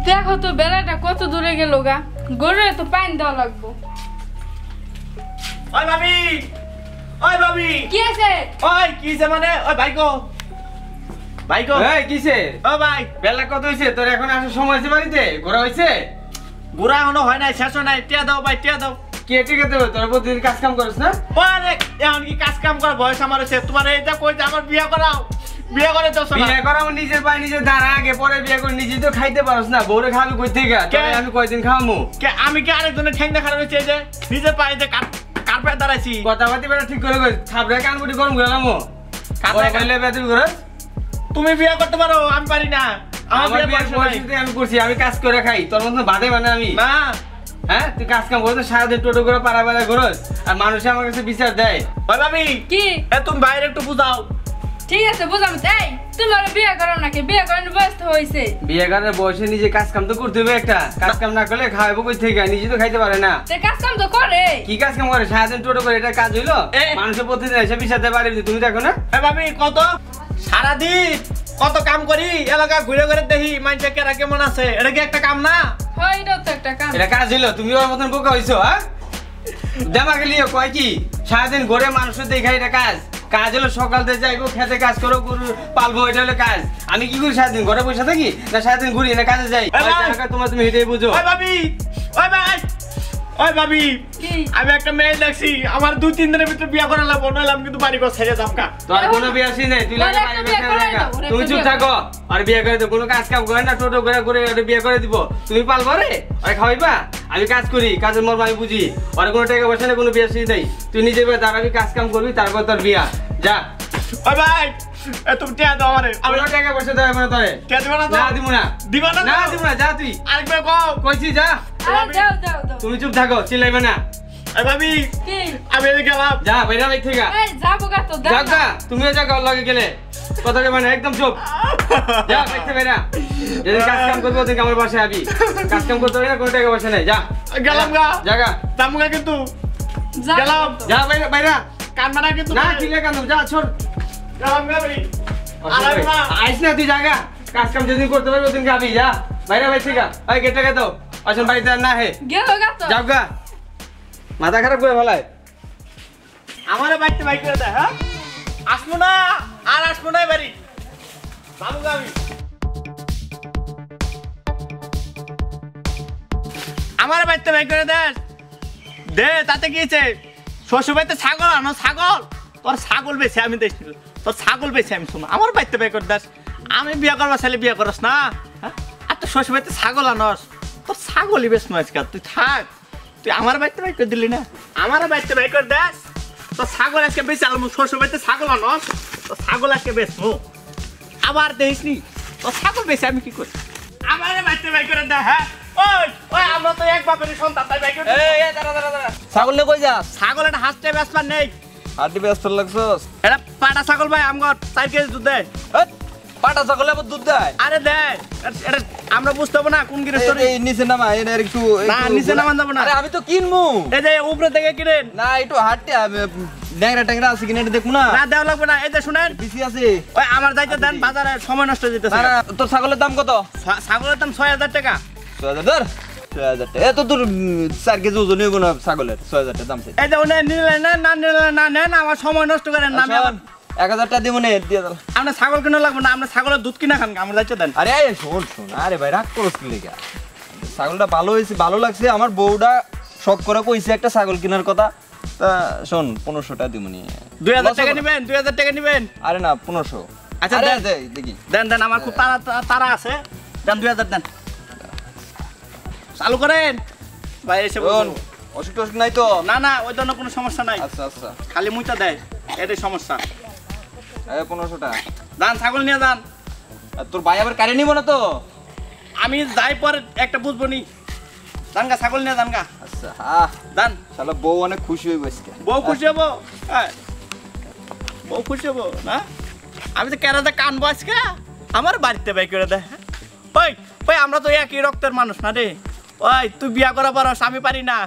দেখো তো বেলাটা কত দূরে গেল গা, গরুরে তো পানি দেওয়া লাগবো। ওই ভাবি, ওই ভাবি, কি আছে? ওই কিছে মানে ওই ভাইগো, ভাইগো এই কিছে? ও ভাই বেলা কত হইছে? তোর এখন আসার সময় হইছে বাড়িতে? ঘোরা হইছে? ঘোরা এখনো হয় নাই, শেষ হয় নাই। টিয়া দাও ভাই, টিয়া দাও। কে টিকে দেবে? তোর প্রতিদিন কাজ কাম করিস না? ওরে এখন কি কাজ কাম করার বয়স আমার হয়েছে? তোমার এইটা কই যে আমার বিয়ে করাও, বিয়ে করে দাও। বিয়ে করা আমার নিজের পায়ে নিজে দাঁড়া, আগে পরে বিয়ে করে নিজে তো খাইতে পারস না। বউরে খাবি কই থেকে? আমি কয়দিন খাওয়ামু? কে আমি কি আরেকজনের ঠ্যাং দেখা রয়েছে যে নিজের পায়ে যে কার্পেট দাঁড়াইছি? কথাবার্তা বেটা ঠিক করে কই, থাবড়ে কানপুটি গরম করে নামো। কাটা কইলে বেতুল করে তুমি বিয়ে করতে পারো, আমি পারি না। আমার বিয়ে পরিস্থিতি আমি করছি, আমি কাজ করে খাই। তোর মতন বাদে মানে আমি না। হ্যাঁ তুই কাজ কাম করছিস সারাদিন, টোটো করে পাড়া পাড়া করস, আর মানুষ আমার কাছে বিচার দেয়। ওই ভাবি কি তুমি বাইরে একটু বুঝাও। ঠিক আছে বুঝাম। তাই তুমি আর বিয়ে করো নাকি? বিয়ে করার বয়স তো হয়েছে। বিয়ে করার বয়সে নিজে কাজ কাম তো করতে হবে। একটা কাজ কাম না করলে খাওয়াবো কই থেকে? নিজে তো খাইতে পারে না। কাজ কাম তো করে। কি কাজ কাম করে? সারাদিন টোটো করে, এটা কাজ হইলো? মানুষের প্রতিদিন এসে বিচারতে পারি, তুমি দেখো না? ভাবি কত সারাদিন কত কাম করি, এলাকা ঘুরে ঘুরে দেখি মানুষের কেরা কেমন আছে। এটা কি একটা কাম না? হয়, এটাও তো একটা কাম। এটা কাজ হইলো? তুমি ওর মতন বোকা হইছো? হ্যাঁ দেমাকে লিয়ে কয় কি সারাদিন ঘুরে মানুষের দেখা এটা কাজ? কাজ হলো সকাল থেকে যাইবো, খেতে কাজ করো, গরু পালবো, এটা হলো কাজ। আমি কি করি সারাদিন? ঘরে বসে থাকি না সারাদিন ঘুরি না কাজে যাই? তোমার তুমি এটাই বুঝো। ওই ভাবি, ওই ভাই, ওই ভাবি আমি একটা মেয়ে দেখছি, আমার 2-3 দিনের ভিতরে বিয়ে করা লাগবো, নইলাম কিন্তু বাড়ি ঘর ছেড়ে যাবো। তোর কোনো বিয়ে আসি নাই, তুই তুমি চুপ থাকো। আর বিয়ে করে দেবো, কোনো কাজ কাম করে না, টোটো করে করে বিয়ে করে দিব। তুমি পালবো রে, আর খাওয়াইবা? আমি কাজ করি, কাজের মর্ম আমি বুঝি। আর কোনো টাকা পয়সা নেই, কোনো বিয়ে আসি নাই। তুই নিজে দাঁড়াবি, কাজ কাম করবি, তারপর তোর বিয়া। যা। ওই ভাই তুমি টিয়া দাও আমারে। আমি টাকা পয়সা দেবো না তোরে। টিয়া দিবা না? না দিব না। দিবা না? না দিব না, যা তুই। আরেকবার কও। কইছি যা। দাও দাও দাও। তুমি চুপ থাকো, চিল্লাইবে না। এই ভাবি কি আমি এদিকে গেলাম। যা বাইরে বাইক থেকে। এই যাবো গা তো, দাও। যা, তুমিও যা, গাও লাগে গেলে কথা কে মানে একদম চুপ। যা বাইক থেকে বেরা। যদি কাজ কাম করবো ওদিন আমার বাসায় আবি। কাজ কাম করতে হবে না, কোনো টাকা পয়সা নেই। যা গেলাম গা। জায়গা দামুগা কিন্তু যাও। গেলাম। যা বাইরে বাইরে। কান মারা কিন্তু না কিলে কান্দম, যা ছোট। গেলাম গা ভাই। আরে না আইস না তুই জায়গা। কাজ কাম যেদিন করতে পারবি ওদিন খাবি। যা বাইরে বাইক থেকে। ভাই গেটটা গে দাও, আসেন বাড়িতে আর না হে। গেল গা তো। যাও গা, মাথা খারাপ করে ফেলায়। আমারে বাইতে বাইক করে দে। হ্যাঁ আসবো না, আর আসবো না বাড়ি। দামুগা আমি আমারে বাইতে বাইক করে দে। দে তাতে কি হয়েছে? শ্বশুর বাড়িতে ছাগল আনো, ছাগল। তোর ছাগল বেছে আমি দেখছি, তোর ছাগল বেছে আমি শোনো। আমার বাড়িতে বাইক করে দাস। আমি বিয়ে করবার ছেলে বিয়ে করস না? হ্যাঁ আর তোর শ্বশুর বাড়িতে ছাগল আনস, তোর ছাগলই বেশ নয়। তুই থাক, তুই আমার বাড়িতে বাইক করে দিলি না, আমার বাড়িতে বাইক করে দাস। তোর ছাগল আজকে বেশি আলম, শ্বশুর বাড়িতে ছাগল আনস, তোর ছাগল আজকে বেশ আবার দেখিসনি তোর ছাগল বেশি আমি কি করি আমার বাচ্চা বাই করে দে হ্যাঁ ওই ওই আমরা তো এক বাপের সন্তান তাই বাই করে এই দাঁড়া ছাগল নিয়ে কই যাস ছাগল একটা হাসতে ব্যস্ত নেই হাড্ডি ব্যস্ত লাগছস এটা পাটা ছাগল ভাই আমগর 4 কেজি দুধ দেয় পাটা ছাগলে আবার দুধ দেয় আরে দেয় এটা আমরা বুঝতে হবে না কোন গিরে এই নিচে নামা এটা একটু না নিচে নামান যাব না আরে আমি তো কিনমু এই যে উপরে থেকে কিনেন না একটু হাঁটতে ড্যাংরা ট্যাংরা আছে কিনা এটা দেখবো না না দেওয়া লাগবে না এই যে শুনেন বেশি আছে ওই আমার যাইতে দেন বাজারে সময় নষ্ট হয়ে যেতেছে না তোর ছাগলের দাম কত ছাগলের দাম 6000 টাকা 6000 ধর 6000 টাকা এত তোর 4 কেজি ওজন হইব না ছাগলের 6000 টাকা দাম চাই এই যে উনি নিলে না নিলে না নেন আমার সময় নষ্ট করেন না আমি আবার 1000 টাকা দিব নে দিয়ে দাও আমরা ছাগল কিনা লাগবে না আমরা ছাগলের দুধ কিনা খান আমরা যাইতে দেন আরে শোন আরে ভাই রাগ করছ কি লেগা ছাগলটা ভালো হইছে ভালো লাগছে আমার বউটা শখ করে কইছে একটা ছাগল কেনার কথা তা শোন 1500 টাকা দিমুনি 2000 টাকা নেবেন 2000 টাকা নেবেন আরে না 1500 আচ্ছা দেন দেখি দেন আমার খুব তারা আছে দেন 2000 দেন চালু করেন ভাই এসে শোন অসুখ টসুখ নাই তো না ওই জন্য কোনো সমস্যা নাই আচ্ছা আচ্ছা খালি মুইটা দেয় এটাই সমস্যা এই 1500 টাকা যান ছাগল নিয়ে যান আর তোর ভাই আবার কারে নিব না তো আমি যাই পরে একটা বুঝবো নি জানগা ছাগল নিয়ে জানগা আচ্ছা যান শালা বউ অনেক খুশি হইব আজকে বউ খুশি হবো হ্যাঁ বউ খুশি হবো না আমি তো কেরাতে কানবো আজকে আমার বাড়িতে বাই করে দেয় ওই ওই আমরা তো একই রক্তের মানুষ না রে ওই তুই বিয়া করা পারস আমি পারি না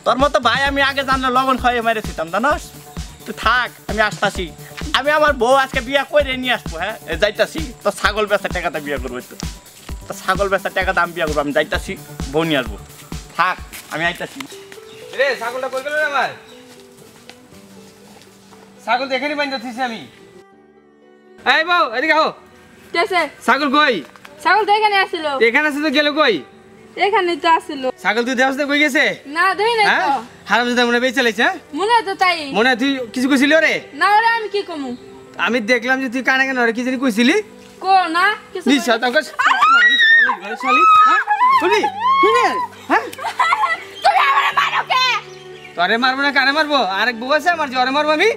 তোর মতো ভাই আমি আগে জানলে লবণ খাইয়ে মেরেছিতাম জানোস তুই থাক আমি আসতাছি আমি আমার বউ আজকে বিয়া করে নিয়ে আসবো হ্যাঁ যাইতাছি তো ছাগল বেচার টাকাটা বিয়া করবো তো ছাগল বেচার টাকাটা আমি বিয়া করবো আমি যাইতাছি বউ নিয়ে আসবো থাক আমি আইতাছি রে ছাগলটা কই গেল রে আমার ছাগল তো এখানে বাইন্ধা থিছি আমি এই বউ এদিকে আও কেসে ছাগল কই ছাগল তো এখানে আসিল এখানে আছে তো গেল কই এখানেই তো আসিল ছাগল তুই দেওয়াস কই গেছে না দেই নাই হ্যাঁ তো হারাম দাদা মনে বেঁচে লাইছে হ্যাঁ মনে তো তাই মনে তুই কিছু কইছিলি রে না ওরে আমি কি কমু আমি দেখলাম যে তুই কানে কানে ওরে কি জানি কইছিলি কো না কিছু নিশা তোকে শালি হ্যাঁ শুনি কি রে হ্যাঁ তুমি আমারে মারো কে তোরে মারবো না কানে মারবো আরেক বউ আছে আমার জরে মারবো আমি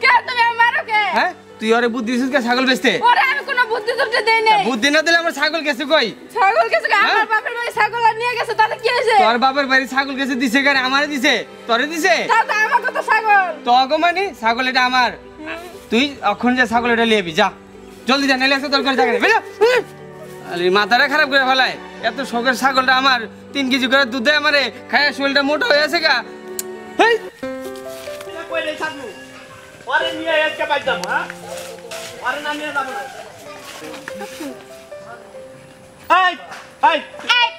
কে তুমি আমারে মারো কে হ্যাঁ তুই ওরে বুদ্ধি দিছিস কে ছাগল বেচতে ওরে আমি কোনো বুদ্ধি টুদ্ধি দেই নাই বুদ্ধি না দিলে আমার ছাগল গেছে কই ছাগল কেসে আমার বাপের বাড়ি ছাগল আর নিয়ে গেছে তাতে কি হইছে তোর বাপের বাড়ি ছাগল গেছে দিছে কারে আমারে দিছে তোরে দিছে দাদা আমার কত ছাগল তো অগমানি ছাগল এটা আমার তুই এখন যে ছাগল এটা লিয়ে যা জলদি যা নাইলে একটা দরকার থাকে বুঝলো আরে মাথাটা খারাপ করে ফেলায় এত শখের ছাগলটা আমার 3 কেজি করে দুধ দেয় আমারে খায় শরীরটা মোটা হয়ে আছে গা হেই কই রে ছাগল ওরে নিয়ে আজকে বাইর যাব হ্যাঁ ওরে না নিয়ে যাব না এই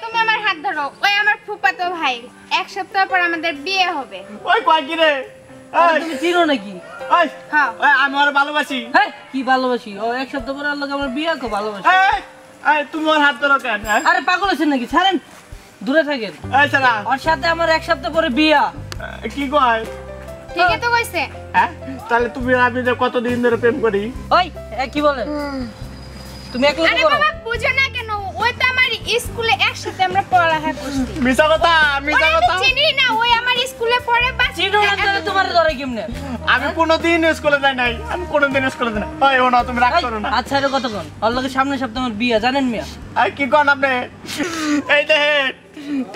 তুমি আমার হাত ধরো ওই আমার ফুফাতো ভাই এক সপ্তাহ পর আমাদের বিয়ে হবে ওই কয় কি রে তুমি চিনো নাকি এই হ্যাঁ আমি ওরে ভালোবাসি হ্যাঁ কি ভালোবাসি ও এক সপ্তাহ পরে আল্লাহ আমার বিয়ে কো ভালোবাসি এই তুমি ওর হাত ধরো কেন আরে পাগল আছেন নাকি ছাড়েন দূরে থাকেন এই সারা ওর সাথে আমার এক সপ্তাহ পরে বিয়া কি কয় ঠিকই তো কইছে হ্যাঁ তাহলে তুমি আমি যে কতদিন ধরে প্রেম করি ওই কি বলে তুমি একলা আরে করো বাবা বুঝো না কেন ওই তো আমার স্কুলে একসাথে আমরা পড়ালেখা করছি মিছা কথা ওরে আমি চিনি না ওই আমার স্কুলে পড়ে বাস চিনো না তাহলে তোমার ধরে কেমনে আমি কোনোদিন স্কুলে যাই নাই আমি কোনোদিন স্কুলে যাই না ওই ওনা তুমি রাগ করো না আচ্ছা রে কতক্ষণ ওর লগে সামনের সপ্তাহে আমার বিয়া জানেন মিয়া আর কি কোন আপনি এই দেখেন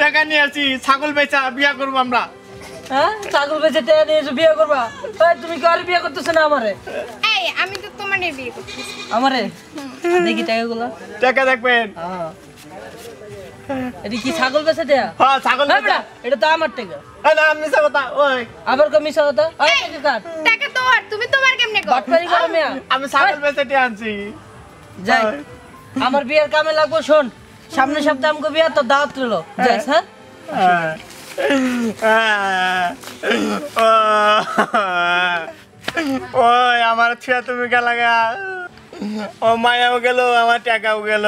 টাকা নিয়ে আসি ছাগল বেচা বিয়া করবো আমরা হ্যাঁ ছাগল বেচে টাকা নিয়ে এসে বিয়া করবা এই তুমি কি আর বিয়া করতেছ না আমারে এই আমি তো তোমারে বিয়ে করতেছি আমারে দেখি টাকাগুলো টাকা দেখবেন হ্যাঁ এটা কি ছাগল বেচে টাকা হ্যাঁ ছাগল হ্যাঁ বেচা বেটা, এটা তো আমার টাকা এই না মিছা কথা ওই আবার কমিশন হতো আরে টাকা কাট টাকা তো আর তুমি তোমার কেমনে কর বাটপারি করো মিয়া আমি ছাগল বেচে আনছি যাই ওই। আমার বিয়ের কামে লাগবো শোন সামনের সপ্তাহে আমাকে বিয়ে তো দাওয়াত রইলো যাইস হ্যাঁ ওই আমার ছিয়া তুমি গেলা গা ও মায়াও গেল আমার টাকাও গেল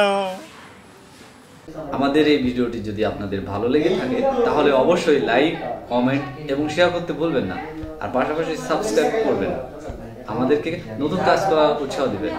আমাদের এই ভিডিওটি যদি আপনাদের ভালো লেগে থাকে তাহলে অবশ্যই লাইক কমেন্ট এবং শেয়ার করতে ভুলবেন না আর পাশাপাশি সাবস্ক্রাইব করবেন আমাদেরকে নতুন কাজ করার উৎসাহ দিবেন